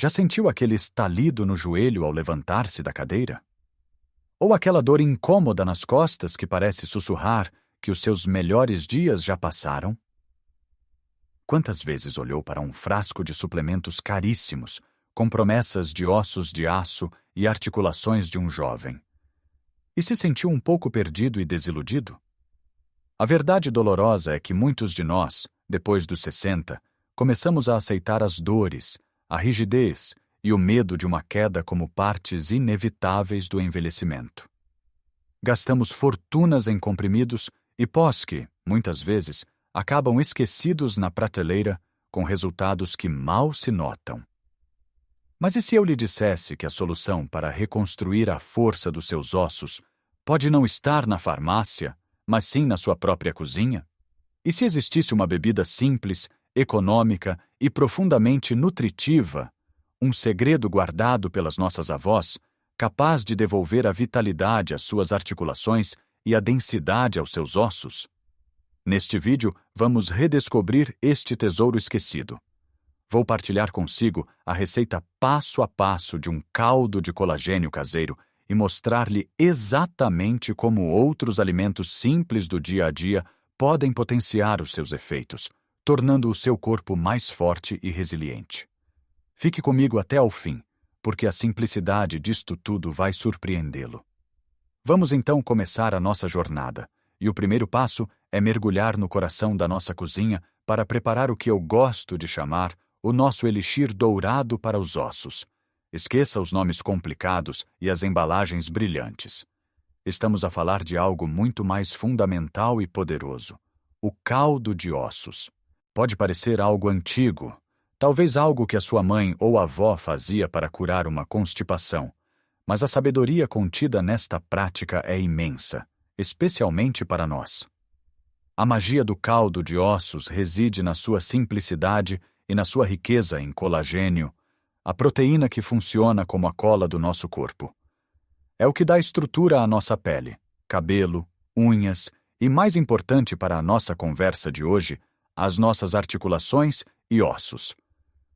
Já sentiu aquele estalido no joelho ao levantar-se da cadeira? Ou aquela dor incômoda nas costas que parece sussurrar que os seus melhores dias já passaram? Quantas vezes olhou para um frasco de suplementos caríssimos, com promessas de ossos de aço e articulações de um jovem, e se sentiu um pouco perdido e desiludido? A verdade dolorosa é que muitos de nós, depois dos 60, começamos a aceitar as dores, a rigidez e o medo de uma queda como partes inevitáveis do envelhecimento. Gastamos fortunas em comprimidos e pós que, muitas vezes, acabam esquecidos na prateleira com resultados que mal se notam. Mas e se eu lhe dissesse que a solução para reconstruir a força dos seus ossos pode não estar na farmácia, mas sim na sua própria cozinha? E se existisse uma bebida simples, econômica e profundamente nutritiva, um segredo guardado pelas nossas avós, capaz de devolver a vitalidade às suas articulações e a densidade aos seus ossos? Neste vídeo, vamos redescobrir este tesouro esquecido. Vou partilhar consigo a receita passo a passo de um caldo de colagênio caseiro e mostrar-lhe exatamente como outros alimentos simples do dia a dia podem potenciar os seus efeitos, tornando o seu corpo mais forte e resiliente. Fique comigo até ao fim, porque a simplicidade disto tudo vai surpreendê-lo. Vamos então começar a nossa jornada, e o primeiro passo é mergulhar no coração da nossa cozinha para preparar o que eu gosto de chamar o nosso elixir dourado para os ossos. Esqueça os nomes complicados e as embalagens brilhantes. Estamos a falar de algo muito mais fundamental e poderoso: o caldo de ossos. Pode parecer algo antigo, talvez algo que a sua mãe ou avó fazia para curar uma constipação, mas a sabedoria contida nesta prática é imensa, especialmente para nós. A magia do caldo de ossos reside na sua simplicidade e na sua riqueza em colagênio, a proteína que funciona como a cola do nosso corpo. É o que dá estrutura à nossa pele, cabelo, unhas e, mais importante para a nossa conversa de hoje, às nossas articulações e ossos.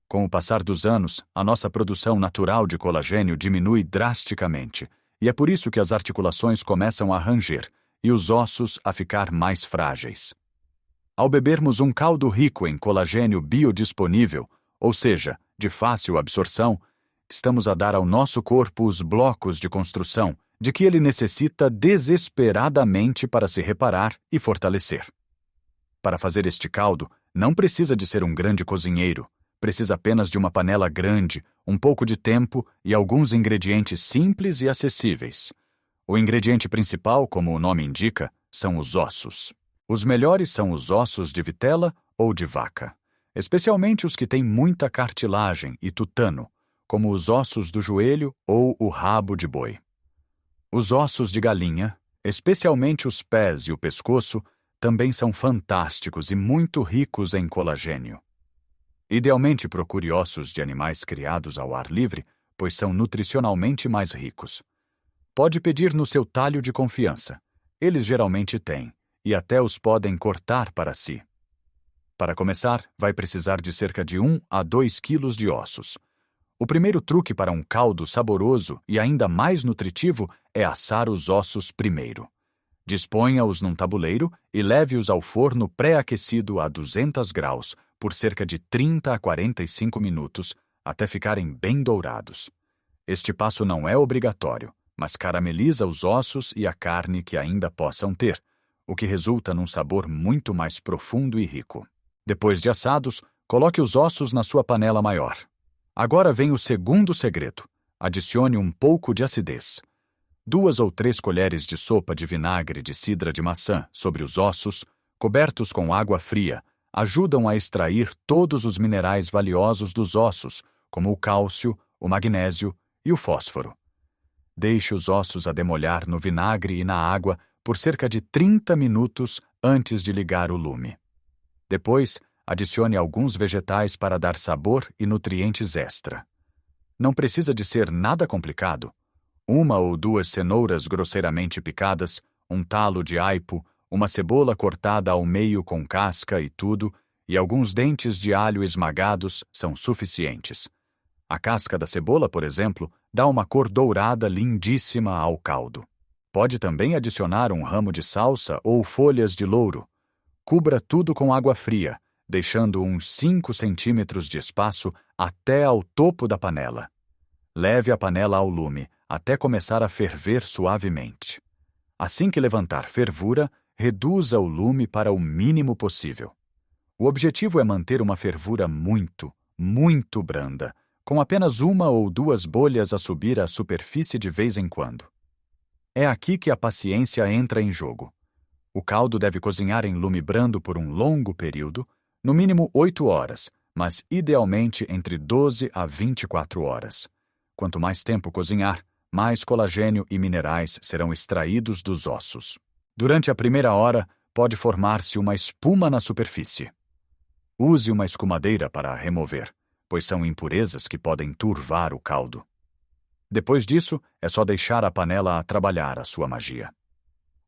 Com o passar dos anos, a nossa produção natural de colagênio diminui drasticamente, e é por isso que as articulações começam a ranger e os ossos a ficar mais frágeis. Ao bebermos um caldo rico em colagênio biodisponível, ou seja, de fácil absorção, estamos a dar ao nosso corpo os blocos de construção de que ele necessita desesperadamente para se reparar e fortalecer. Para fazer este caldo, não precisa de ser um grande cozinheiro, precisa apenas de uma panela grande, um pouco de tempo e alguns ingredientes simples e acessíveis. O ingrediente principal, como o nome indica, são os ossos. Os melhores são os ossos de vitela ou de vaca, especialmente os que têm muita cartilagem e tutano, como os ossos do joelho ou o rabo de boi. Os ossos de galinha, especialmente os pés e o pescoço, também são fantásticos e muito ricos em colagênio. Idealmente procure ossos de animais criados ao ar livre, pois são nutricionalmente mais ricos. Pode pedir no seu talho de confiança. Eles geralmente têm, e até os podem cortar para si. Para começar, vai precisar de cerca de 1 a 2 quilos de ossos. O primeiro truque para um caldo saboroso e ainda mais nutritivo é assar os ossos primeiro. Disponha-os num tabuleiro e leve-os ao forno pré-aquecido a 200 graus por cerca de 30 a 45 minutos, até ficarem bem dourados. Este passo não é obrigatório, mas carameliza os ossos e a carne que ainda possam ter, o que resulta num sabor muito mais profundo e rico. Depois de assados, coloque os ossos na sua panela maior. Agora vem o segundo segredo. Adicione um pouco de acidez. 2 ou 3 colheres de sopa de vinagre de cidra de maçã sobre os ossos, cobertos com água fria, ajudam a extrair todos os minerais valiosos dos ossos, como o cálcio, o magnésio e o fósforo. Deixe os ossos a demolhar no vinagre e na água por cerca de 30 minutos antes de ligar o lume. Depois, adicione alguns vegetais para dar sabor e nutrientes extra. Não precisa de ser nada complicado. 1 ou 2 cenouras grosseiramente picadas, um talo de aipo, uma cebola cortada ao meio com casca e tudo, e alguns dentes de alho esmagados são suficientes. A casca da cebola, por exemplo, dá uma cor dourada lindíssima ao caldo. Pode também adicionar um ramo de salsa ou folhas de louro. Cubra tudo com água fria, deixando uns 5 centímetros de espaço até ao topo da panela. Leve a panela ao lume até começar a ferver suavemente. Assim que levantar fervura, reduza o lume para o mínimo possível. O objetivo é manter uma fervura muito branda, com apenas 1 ou 2 bolhas a subir à superfície de vez em quando. É aqui que a paciência entra em jogo. O caldo deve cozinhar em lume brando por um longo período, no mínimo 8 horas, mas idealmente entre 12 a 24 horas. Quanto mais tempo cozinhar, mais colagênio e minerais serão extraídos dos ossos. Durante a primeira hora, pode formar-se uma espuma na superfície. Use uma escumadeira para remover, pois são impurezas que podem turvar o caldo. Depois disso, é só deixar a panela a trabalhar a sua magia.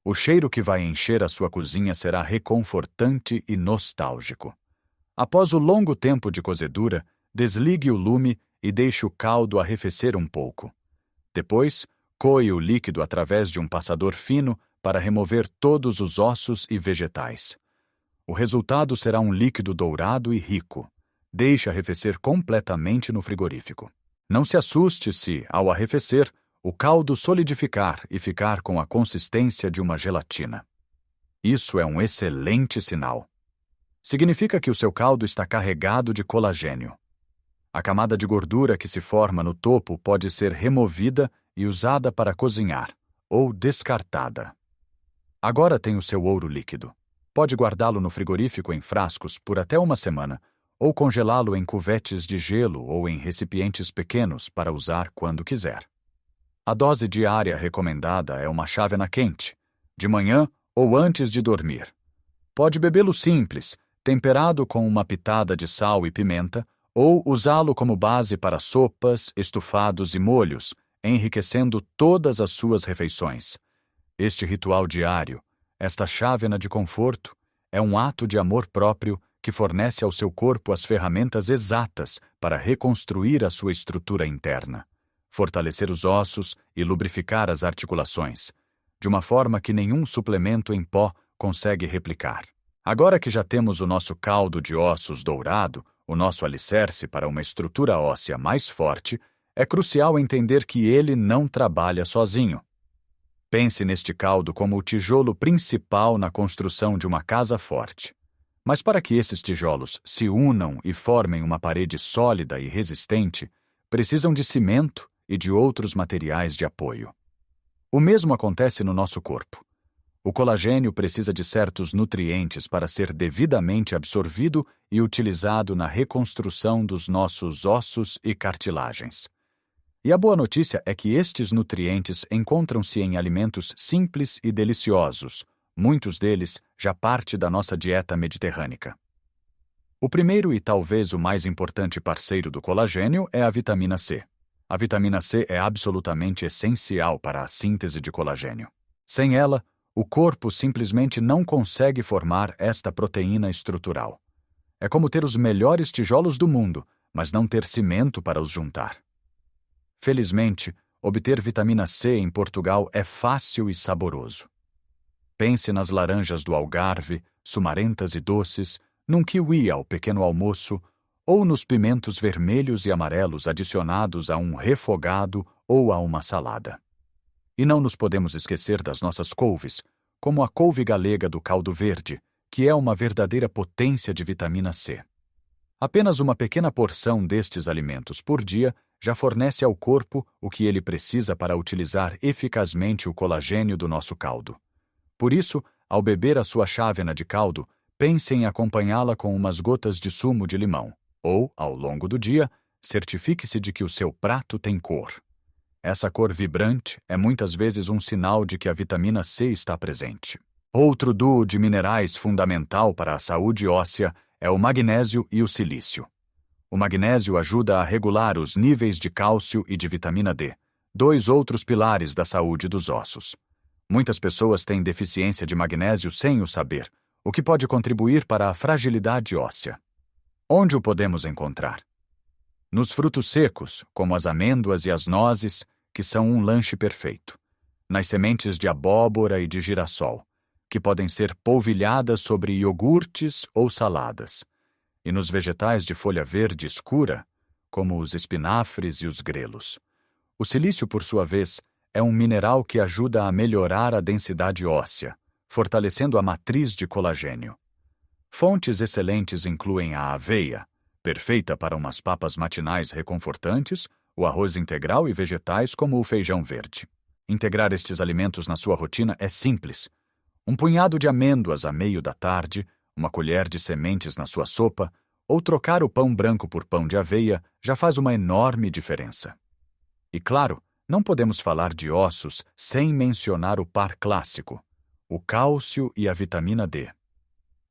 O cheiro que vai encher a sua cozinha será reconfortante e nostálgico. Após o longo tempo de cozedura, desligue o lume e deixe o caldo arrefecer um pouco. Depois, coe o líquido através de um passador fino para remover todos os ossos e vegetais. O resultado será um líquido dourado e rico. Deixe arrefecer completamente no frigorífico. Não se assuste se, ao arrefecer, o caldo solidificar e ficar com a consistência de uma gelatina. Isso é um excelente sinal. Significa que o seu caldo está carregado de colagênio. A camada de gordura que se forma no topo pode ser removida e usada para cozinhar, ou descartada. Agora tem o seu ouro líquido. Pode guardá-lo no frigorífico em frascos por até 1 semana, ou congelá-lo em cuvetes de gelo ou em recipientes pequenos para usar quando quiser. A dose diária recomendada é uma chávena quente, de manhã ou antes de dormir. Pode bebê-lo simples, temperado com uma pitada de sal e pimenta, ou usá-lo como base para sopas, estufados e molhos, enriquecendo todas as suas refeições. Este ritual diário, esta chávena de conforto, é um ato de amor próprio que fornece ao seu corpo as ferramentas exatas para reconstruir a sua estrutura interna, fortalecer os ossos e lubrificar as articulações, de uma forma que nenhum suplemento em pó consegue replicar. Agora que já temos o nosso caldo de ossos dourado, o nosso alicerce para uma estrutura óssea mais forte, é crucial entender que ele não trabalha sozinho. Pense neste caldo como o tijolo principal na construção de uma casa forte. Mas para que esses tijolos se unam e formem uma parede sólida e resistente, precisam de cimento e de outros materiais de apoio. O mesmo acontece no nosso corpo. O colagênio precisa de certos nutrientes para ser devidamente absorvido e utilizado na reconstrução dos nossos ossos e cartilagens. E a boa notícia é que estes nutrientes encontram-se em alimentos simples e deliciosos, muitos deles já parte da nossa dieta mediterrânica. O primeiro e talvez o mais importante parceiro do colagênio é a vitamina C. A vitamina C é absolutamente essencial para a síntese de colagênio. Sem ela, o corpo simplesmente não consegue formar esta proteína estrutural. É como ter os melhores tijolos do mundo, mas não ter cimento para os juntar. Felizmente, obter vitamina C em Portugal é fácil e saboroso. Pense nas laranjas do Algarve, sumarentas e doces, num kiwi ao pequeno almoço, ou nos pimentos vermelhos e amarelos adicionados a um refogado ou a uma salada. E não nos podemos esquecer das nossas couves, como a couve galega do caldo verde, que é uma verdadeira potência de vitamina C. Apenas uma pequena porção destes alimentos por dia já fornece ao corpo o que ele precisa para utilizar eficazmente o colagênio do nosso caldo. Por isso, ao beber a sua chávena de caldo, pense em acompanhá-la com umas gotas de sumo de limão, ou, ao longo do dia, certifique-se de que o seu prato tem cor. Essa cor vibrante é muitas vezes um sinal de que a vitamina C está presente. Outro duo de minerais fundamental para a saúde óssea é o magnésio e o silício. O magnésio ajuda a regular os níveis de cálcio e de vitamina D, 2 outros pilares da saúde dos ossos. Muitas pessoas têm deficiência de magnésio sem o saber, o que pode contribuir para a fragilidade óssea. Onde o podemos encontrar? Nos frutos secos, como as amêndoas e as nozes, que são um lanche perfeito. Nas sementes de abóbora e de girassol, que podem ser polvilhadas sobre iogurtes ou saladas. E nos vegetais de folha verde escura, como os espinafres e os grelos. O silício, por sua vez, é um mineral que ajuda a melhorar a densidade óssea, fortalecendo a matriz de colagênio. Fontes excelentes incluem a aveia, perfeita para umas papas matinais reconfortantes, o arroz integral e vegetais como o feijão verde. Integrar estes alimentos na sua rotina é simples. Um punhado de amêndoas a meio da tarde, uma colher de sementes na sua sopa, ou trocar o pão branco por pão de aveia já faz uma enorme diferença. E claro, não podemos falar de ossos sem mencionar o par clássico, o cálcio e a vitamina D.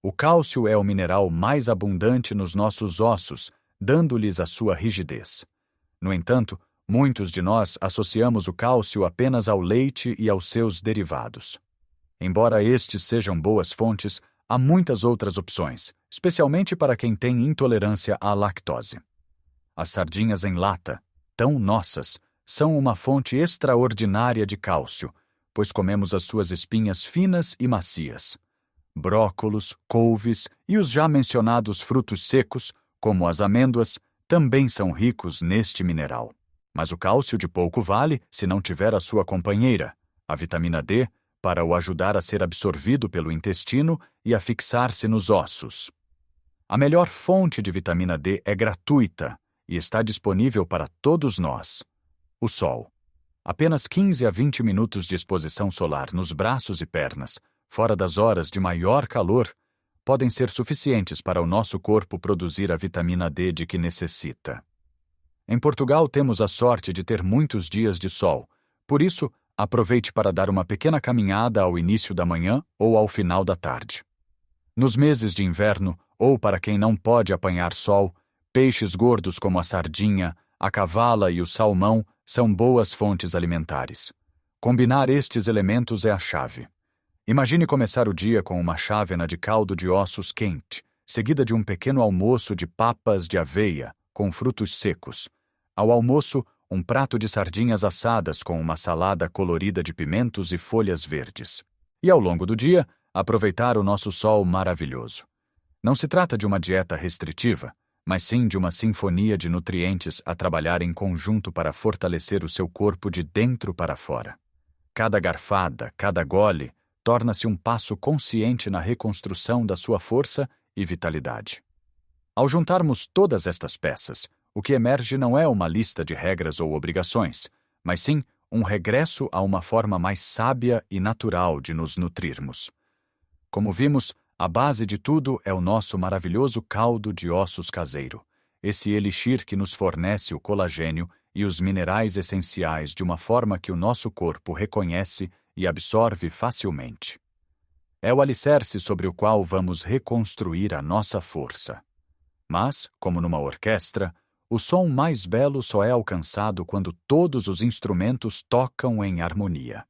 O cálcio é o mineral mais abundante nos nossos ossos, dando-lhes a sua rigidez. No entanto, muitos de nós associamos o cálcio apenas ao leite e aos seus derivados. Embora estes sejam boas fontes, há muitas outras opções, especialmente para quem tem intolerância à lactose. As sardinhas em lata, tão nossas, são uma fonte extraordinária de cálcio, pois comemos as suas espinhas finas e macias. Brócolos, couves e os já mencionados frutos secos, como as amêndoas, também são ricos neste mineral. Mas o cálcio de pouco vale se não tiver a sua companheira, a vitamina D, para o ajudar a ser absorvido pelo intestino e a fixar-se nos ossos. A melhor fonte de vitamina D é gratuita e está disponível para todos nós. O sol. Apenas 15 a 20 minutos de exposição solar nos braços e pernas, fora das horas de maior calor, podem ser suficientes para o nosso corpo produzir a vitamina D de que necessita. Em Portugal temos a sorte de ter muitos dias de sol, por isso, aproveite para dar uma pequena caminhada ao início da manhã ou ao final da tarde. Nos meses de inverno, ou para quem não pode apanhar sol, peixes gordos como a sardinha, a cavala e o salmão são boas fontes alimentares. Combinar estes elementos é a chave. Imagine começar o dia com uma chávena de caldo de ossos quente, seguida de um pequeno almoço de papas de aveia, com frutos secos. Ao almoço, um prato de sardinhas assadas com uma salada colorida de pimentos e folhas verdes. E ao longo do dia, aproveitar o nosso sol maravilhoso. Não se trata de uma dieta restritiva, mas sim de uma sinfonia de nutrientes a trabalhar em conjunto para fortalecer o seu corpo de dentro para fora. Cada garfada, cada gole, torna-se um passo consciente na reconstrução da sua força e vitalidade. Ao juntarmos todas estas peças, o que emerge não é uma lista de regras ou obrigações, mas sim um regresso a uma forma mais sábia e natural de nos nutrirmos. Como vimos, a base de tudo é o nosso maravilhoso caldo de ossos caseiro, esse elixir que nos fornece o colagênio e os minerais essenciais de uma forma que o nosso corpo reconhece e absorve facilmente. É o alicerce sobre o qual vamos reconstruir a nossa força. Mas, como numa orquestra, o som mais belo só é alcançado quando todos os instrumentos tocam em harmonia.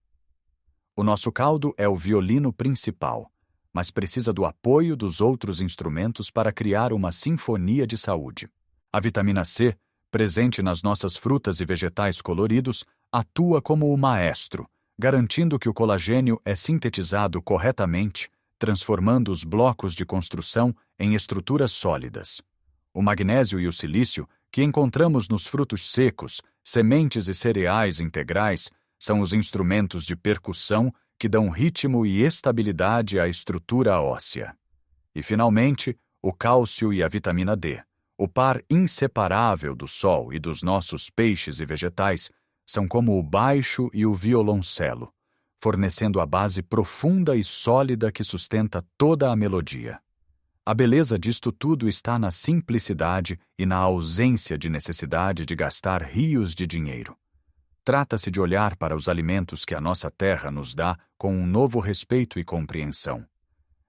O nosso caldo é o violino principal, mas precisa do apoio dos outros instrumentos para criar uma sinfonia de saúde. A vitamina C, presente nas nossas frutas e vegetais coloridos, atua como o maestro, garantindo que o colagênio é sintetizado corretamente, transformando os blocos de construção em estruturas sólidas. O magnésio e o silício, que encontramos nos frutos secos, sementes e cereais integrais, são os instrumentos de percussão que dão ritmo e estabilidade à estrutura óssea. E, finalmente, o cálcio e a vitamina D, o par inseparável do sol e dos nossos peixes e vegetais, são como o baixo e o violoncelo, fornecendo a base profunda e sólida que sustenta toda a melodia. A beleza disto tudo está na simplicidade e na ausência de necessidade de gastar rios de dinheiro. Trata-se de olhar para os alimentos que a nossa terra nos dá com um novo respeito e compreensão.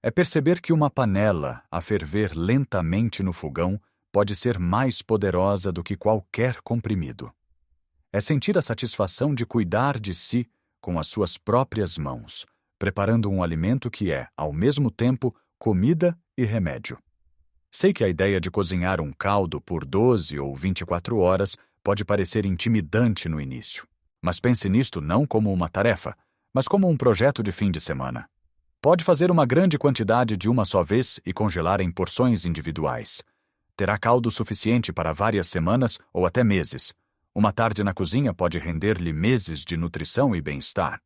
É perceber que uma panela a ferver lentamente no fogão pode ser mais poderosa do que qualquer comprimido. É sentir a satisfação de cuidar de si com as suas próprias mãos, preparando um alimento que é, ao mesmo tempo, comida e remédio. Sei que a ideia de cozinhar um caldo por 12 ou 24 horas pode parecer intimidante no início, mas pense nisto não como uma tarefa, mas como um projeto de fim de semana. Pode fazer uma grande quantidade de uma só vez e congelar em porções individuais. Terá caldo suficiente para várias semanas ou até meses. Uma tarde na cozinha pode render-lhe meses de nutrição e bem-estar.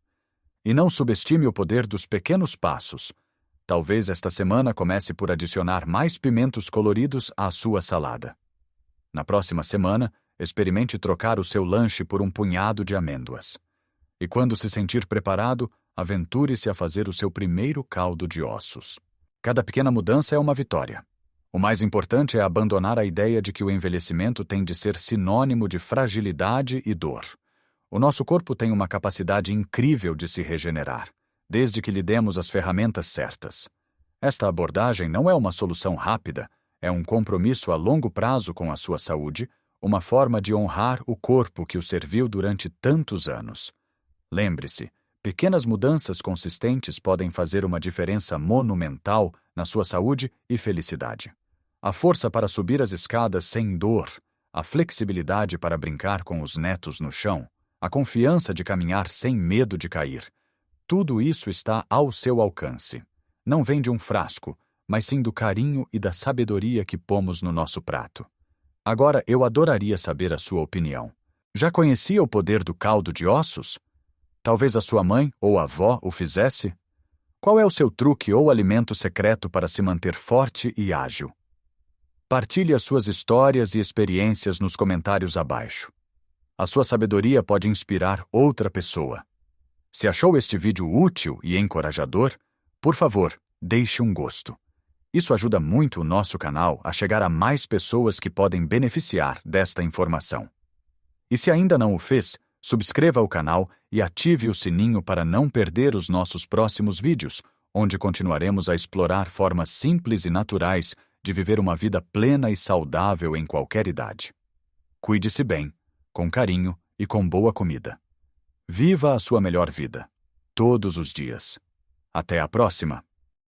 E não subestime o poder dos pequenos passos. Talvez esta semana comece por adicionar mais pimentos coloridos à sua salada. Na próxima semana, experimente trocar o seu lanche por um punhado de amêndoas. E quando se sentir preparado, aventure-se a fazer o seu primeiro caldo de ossos. Cada pequena mudança é uma vitória. O mais importante é abandonar a ideia de que o envelhecimento tem de ser sinônimo de fragilidade e dor. O nosso corpo tem uma capacidade incrível de se regenerar, desde que lhe demos as ferramentas certas. Esta abordagem não é uma solução rápida, é um compromisso a longo prazo com a sua saúde, uma forma de honrar o corpo que o serviu durante tantos anos. Lembre-se, pequenas mudanças consistentes podem fazer uma diferença monumental na sua saúde e felicidade. A força para subir as escadas sem dor, a flexibilidade para brincar com os netos no chão, a confiança de caminhar sem medo de cair. Tudo isso está ao seu alcance. Não vem de um frasco, mas sim do carinho e da sabedoria que pomos no nosso prato. Agora, eu adoraria saber a sua opinião. Já conhecia o poder do caldo de ossos? Talvez a sua mãe ou avó o fizesse? Qual é o seu truque ou alimento secreto para se manter forte e ágil? Partilhe as suas histórias e experiências nos comentários abaixo. A sua sabedoria pode inspirar outra pessoa. Se achou este vídeo útil e encorajador, por favor, deixe um gosto. Isso ajuda muito o nosso canal a chegar a mais pessoas que podem beneficiar desta informação. E se ainda não o fez, subscreva o canal e ative o sininho para não perder os nossos próximos vídeos, onde continuaremos a explorar formas simples e naturais de viver uma vida plena e saudável em qualquer idade. Cuide-se bem, com carinho e com boa comida. Viva a sua melhor vida, todos os dias. Até a próxima!